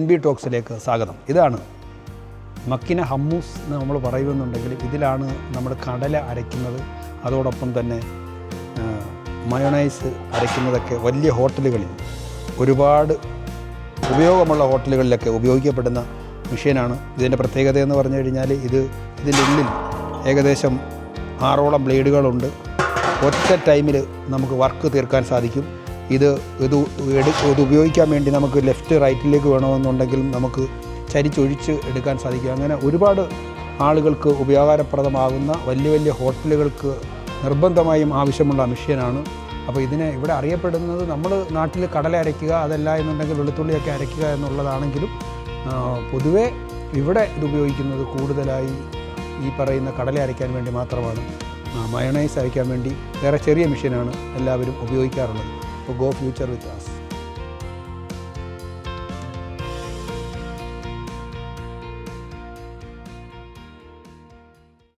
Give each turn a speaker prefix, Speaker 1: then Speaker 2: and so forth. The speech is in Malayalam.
Speaker 1: NB ടോക്സിലേക്ക് സ്വാഗതം. ഇതാണ് മക്കിന ഹമ്മൂസ് എന്ന് നമ്മൾ പറയുന്നുണ്ടെങ്കിൽ ഇതിലാണ് നമ്മൾ കടല അരയ്ക്കുന്നത്. അതോടൊപ്പം തന്നെ മയോണൈസ് അരയ്ക്കുന്നതൊക്കെ വലിയ ഹോട്ടലുകളിൽ, ഒരുപാട് ഉപയോഗമുള്ള ഹോട്ടലുകളിലൊക്കെ ഉപയോഗിക്കപ്പെടുന്ന മെഷീനാണ്. ഇതിൻ്റെ പ്രത്യേകത എന്ന് പറഞ്ഞു കഴിഞ്ഞാൽ ഇതിൻ്റെ ഉള്ളിൽ ഏകദേശം 6ഓളം ബ്ലേഡുകളുണ്ട്. ഒറ്റ ടൈമിൽ നമുക്ക് വർക്ക് തീർക്കാൻ സാധിക്കും. ഇത് ഉപയോഗിക്കാൻ വേണ്ടി നമുക്ക് ലെഫ്റ്റ് റൈറ്റിലേക്ക് വേണമെന്നുണ്ടെങ്കിലും നമുക്ക് ചരിച്ചൊഴിച്ച് എടുക്കാൻ സാധിക്കും. അങ്ങനെ ഒരുപാട് ആളുകൾക്ക് ഉപകാരപ്രദമാകുന്ന വലിയ ഹോട്ടലുകൾക്ക് നിർബന്ധമായും ആവശ്യമുള്ള മെഷീനാണ്. അപ്പോൾ ഇവിടെ അറിയപ്പെടുന്നത് നമ്മൾ നാട്ടിൽ കടല അരയ്ക്കുക, അതല്ല എന്നുണ്ടെങ്കിൽ വെളുത്തുള്ളിയൊക്കെ അരയ്ക്കുക എന്നുള്ളതാണെങ്കിലും പൊതുവേ ഇവിടെ ഇത് ഉപയോഗിക്കുന്നത് കൂടുതലായി ഈ പറയുന്ന കടല അരയ്ക്കാൻ വേണ്ടി മാത്രമാണ്. മയോണൈസ് അരയ്ക്കാൻ വേണ്ടി വേറെ ചെറിയ മെഷീനാണ് എല്ലാവരും ഉപയോഗിക്കാറുള്ളത്. അപ്പോൾ ഗോ ഫ്യൂച്ചർ വിത്ത്